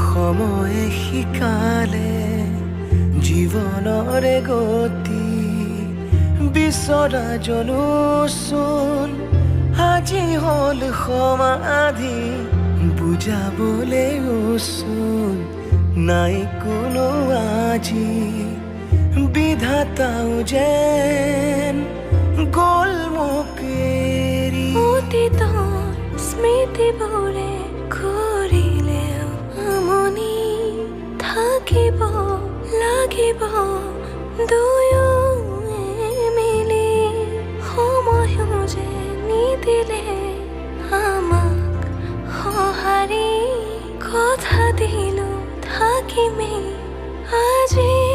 সময়ে শিকালে জীৱনৰে গতি বিচৰা জনোচোন আজি হ'ল সমাধি বুজাবলৈ ওচোন নাই কোনো আজি বিধাতাও যেন গ'ল মোক এৰি অতীতৰ স্মৃতিবোৰে ঘূৰিলেও আমনি থাকিব লাগিব দুয়োৱে মিলি সময়ো যে নিদিলে আমাক সঁহাৰি কথা দিলো থাকিমেই আজি